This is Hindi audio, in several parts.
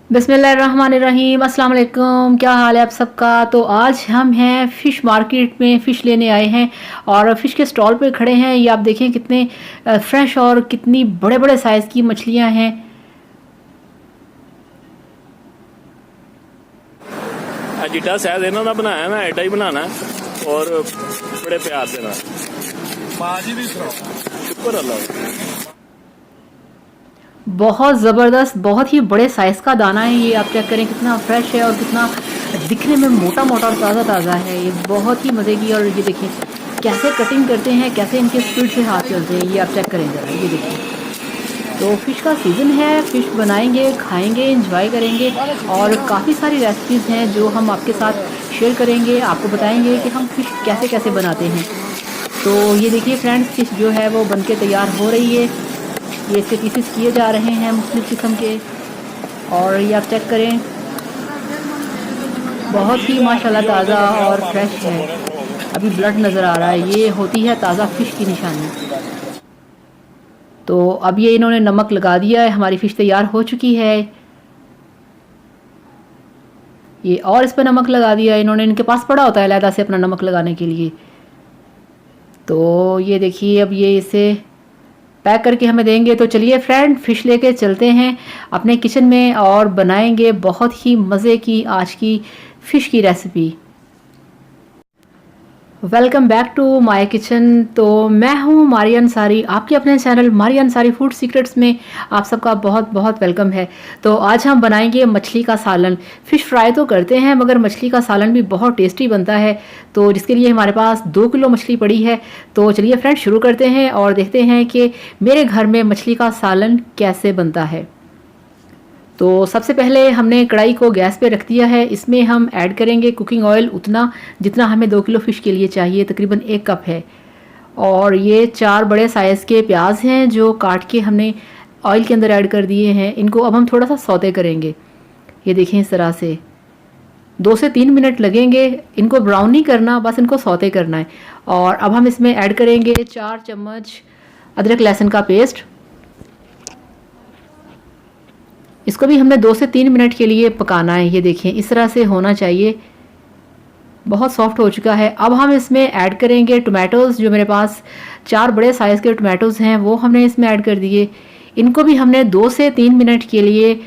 बिस्मिल्लाहिर्रहमानिर्रहीम, अस्सलाम वालेकुम। क्या हाल है आप सबका। तो आज हम हैं फ़िश मार्केट में फ़िश लेने आए हैं और फ़िश के स्टॉल पे खड़े हैं। ये आप देखें कितने फ्रेश और कितनी बड़े बड़े साइज़ की मछलियां हैं। जिटा शायद इन्हों का बनाया मैं एडा ही बनाना और बड़े प्यार से ना शुक्र अल्लाह। बहुत ज़बरदस्त, बहुत ही बड़े साइज़ का दाना है। ये आप चेक करें कितना फ्रेश है और कितना दिखने में मोटा मोटा और ताज़ा ताज़ा है। ये बहुत ही मज़े की। और ये देखिए कैसे कटिंग करते हैं, कैसे इनके स्पीड से हाथ चलते हैं। ये आप चेक करें ज़रा, ये देखिए। तो फ़िश का सीज़न है, फ़िश बनाएंगे, खाएंगे, इंजॉय करेंगे और काफ़ी सारी रेसिपीज़ हैं जो हम आपके साथ शेयर करेंगे। आपको बताएंगे कि हम फ़िश कैसे कैसे बनाते हैं। तो ये देखिए फ्रेंड्स, फ़िश जो है वो बनके तैयार हो रही है। ये इसके पीसेस किए जा रहे हैं मुख्तलिफ़ किस्म के। और ये आप चेक करें, बहुत ही माशाल्लाह ताज़ा और फ्रेश है। अभी ब्लड नज़र आ रहा है, ये होती है ताज़ा फ़िश की निशानी। तो अब ये इन्होंने नमक लगा दिया है, हमारी फ़िश तैयार हो चुकी है। ये और इस पर नमक लगा दिया है इन्होंने, इनके पास पड़ा होता है अलहदा से अपना नमक लगाने के लिए। तो ये देखिए अब ये इसे पैक करके हमें देंगे। तो चलिए फ्रेंड, फ़िश लेके चलते हैं अपने किचन में और बनाएंगे बहुत ही मज़े की आज की फ़िश की रेसिपी। Welcome back to my kitchen. तो मैं हूँ मारिया अंसारी, आपके अपने channel Maria Ansari food secrets में आप सबका बहुत बहुत वेलकम है। तो आज हम बनाएंगे मछली का सालन। फ़िश फ्राई तो करते हैं मगर मछली का सालन भी बहुत टेस्टी बनता है। तो जिसके लिए हमारे पास 2 किलो मछली पड़ी है। तो चलिए फ्रेंड शुरू करते हैं और देखते हैं कि मेरे घर में मछली का सालन कैसे बनता है। तो सबसे पहले हमने कढ़ाई को गैस पे रख दिया है। इसमें हम ऐड करेंगे कुकिंग ऑयल उतना जितना हमें 2 किलो फ़िश के लिए चाहिए, तकरीबन 1 कप है। और ये 4 बड़े साइज़ के प्याज हैं जो काट के हमने ऑयल के अंदर ऐड कर दिए हैं। इनको अब हम थोड़ा सा सौते करेंगे। ये देखें इस तरह से 2 से 3 मिनट लगेंगे। इनको ब्राउन नहीं करना, बस इनको सौते करना है। और अब हम इसमें ऐड करेंगे 4 चम्मच अदरक लहसुन का पेस्ट। इसको भी हमने 2 से 3 मिनट के लिए पकाना है। ये देखें इस तरह से होना चाहिए, बहुत सॉफ्ट हो चुका है। अब हम इसमें ऐड करेंगे टोमेटोज़। जो मेरे पास 4 बड़े साइज़ के टोमेटोज़ हैं वो हमने इसमें ऐड कर दिए। इनको भी हमने 2 से 3 मिनट के लिए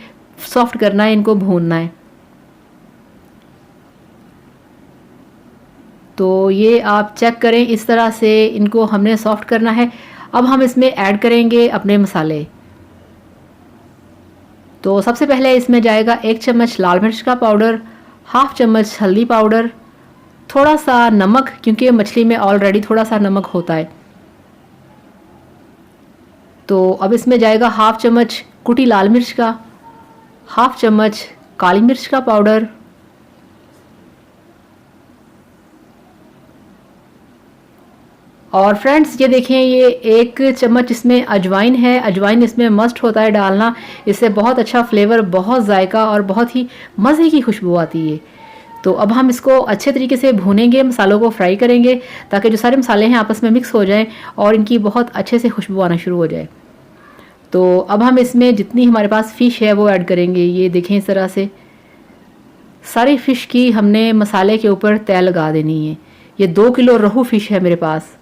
सॉफ्ट करना है, इनको भूनना है। तो ये आप चेक करें, इस तरह से इनको हमने सॉफ्ट करना है। अब हम इसमें ऐड करेंगे अपने मसाले। तो सबसे पहले इसमें जाएगा 1 चम्मच लाल मिर्च का पाउडर, हाफ चम्मच हल्दी पाउडर, थोड़ा सा नमक क्योंकि मछली में ऑलरेडी थोड़ा सा नमक होता है। तो अब इसमें जाएगा हाफ चम्मच कुटी लाल मिर्च का, हाफ चम्मच काली मिर्च का पाउडर, और फ्रेंड्स ये देखें ये 1 चम्मच इसमें अजवाइन है। अजवाइन इसमें मस्ट होता है डालना, इससे बहुत अच्छा फ्लेवर, बहुत जायका और बहुत ही मज़े की खुशबू आती है। तो अब हम इसको अच्छे तरीके से भूनेंगे, मसालों को फ्राई करेंगे ताकि जो सारे मसाले हैं आपस में मिक्स हो जाएं और इनकी बहुत अच्छे से खुशबू आना शुरू हो जाए। तो अब हम इसमें जितनी हमारे पास फ़िश है वो ऐड करेंगे। ये देखें इस तरह से सारी फ़िश की हमने मसाले के ऊपर तय लगा देनी है। ये 2 किलो रोहू फ़िश है मेरे पास।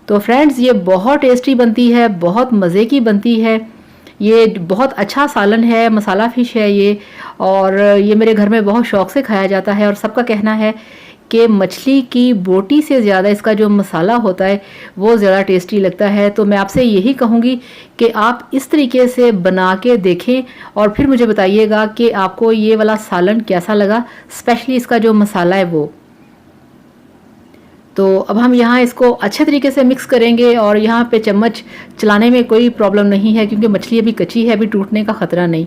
तो फ्रेंड्स ये बहुत टेस्टी बनती है, बहुत मज़े की बनती है। ये बहुत अच्छा सालन है, मसाला फ़िश है ये। और ये मेरे घर में बहुत शौक़ से खाया जाता है और सबका कहना है कि मछली की बोटी से ज़्यादा इसका जो मसाला होता है वो ज़्यादा टेस्टी लगता है। तो मैं आपसे यही कहूँगी कि आप इस तरीके से बना के देखें और फिर मुझे बताइएगा कि आपको ये वाला सालन कैसा लगा, स्पेशली इसका जो मसाला है वो। तो अब हम यहाँ इसको अच्छे तरीके से मिक्स करेंगे और यहाँ पे चम्मच चलाने में कोई प्रॉब्लम नहीं है क्योंकि मछली अभी कच्ची है, अभी टूटने का ख़तरा नहीं।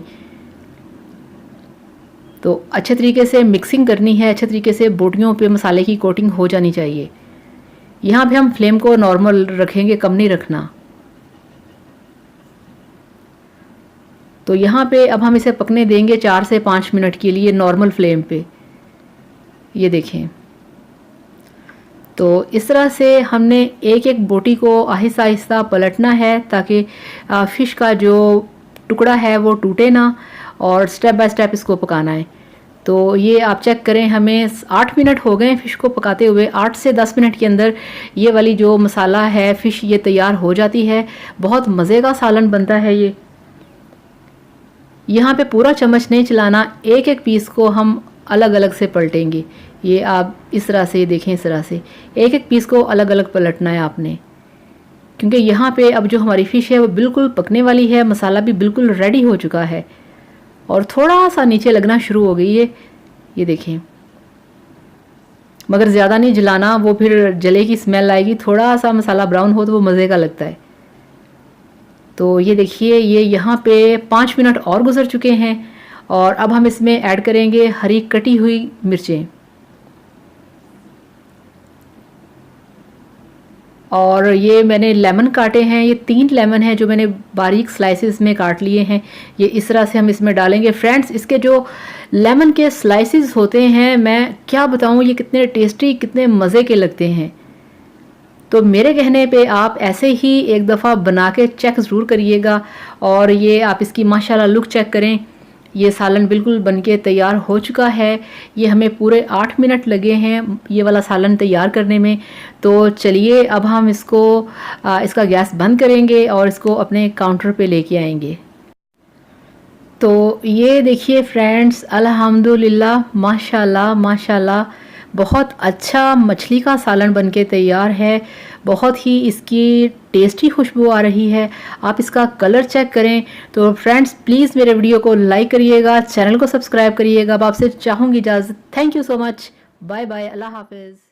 तो अच्छे तरीके से मिक्सिंग करनी है, अच्छे तरीके से बोटियों पे मसाले की कोटिंग हो जानी चाहिए। यहाँ पे हम फ्लेम को नॉर्मल रखेंगे, कम नहीं रखना। तो यहाँ पे अब हम इसे पकने देंगे 4 से 5 मिनट के लिए नॉर्मल फ्लेम पे। ये देखें, तो इस तरह से हमने एक एक बोटी को आहिस्ता आहिस्ता पलटना है ताकि फ़िश का जो टुकड़ा है वो टूटे ना। और स्टेप बाय स्टेप इसको पकाना है। तो ये आप चेक करें, हमें 8 मिनट हो गए फ़िश को पकाते हुए। 8 से 10 मिनट के अंदर ये वाली जो मसाला है फ़िश ये तैयार हो जाती है। बहुत मज़े का सालन बनता है ये। यहाँ पे पूरा चम्मच नहीं चलाना, एक एक पीस को हम अलग अलग से पलटेंगे। ये आप इस तरह से देखें, इस तरह से एक एक पीस को अलग अलग पलटना है आपने, क्योंकि यहाँ पे अब जो हमारी फ़िश है वो बिल्कुल पकने वाली है। मसाला भी बिल्कुल रेडी हो चुका है और थोड़ा सा नीचे लगना शुरू हो गई है, ये देखें। मगर ज़्यादा नहीं जलाना, वो फिर जले की स्मेल आएगी। थोड़ा सा मसाला ब्राउन हो तो वो मज़े का लगता है। तो ये देखिए, ये यहाँ पे 5 मिनट और गुजर चुके हैं और अब हम इसमें ऐड करेंगे हरी कटी हुई मिर्चें। और ये मैंने लेमन काटे हैं, ये 3 लेमन हैं जो मैंने बारीक स्लाइसेस में काट लिए हैं। ये इस तरह से हम इसमें डालेंगे। फ्रेंड्स, इसके जो लेमन के स्लाइसेस होते हैं, मैं क्या बताऊँ ये कितने टेस्टी, कितने मज़े के लगते हैं। तो मेरे कहने पे आप ऐसे ही एक दफ़ा बना के चेक ज़रूर करिएगा। और ये आप इसकी माशाल्लाह लुक चेक करें। ये सालन बिल्कुल बनके तैयार हो चुका है। ये हमें पूरे 8 मिनट लगे हैं ये वाला सालन तैयार करने में। तो चलिए अब हम इसको इसका गैस बंद करेंगे और इसको अपने काउंटर पे लेके आएंगे। तो ये देखिए फ्रेंड्स, अल्हम्दुलिल्लाह, माशाल्लाह माशाल्लाह, बहुत अच्छा मछली का सालन बनके तैयार है। बहुत ही इसकी टेस्टी खुशबू आ रही है। आप इसका कलर चेक करें। तो फ्रेंड्स, प्लीज़ मेरे वीडियो को लाइक करिएगा, चैनल को सब्सक्राइब करिएगा। अब आपसे चाहूँगी इजाज़त। Thank you so much. Bye bye, अल्लाह हाफिज़।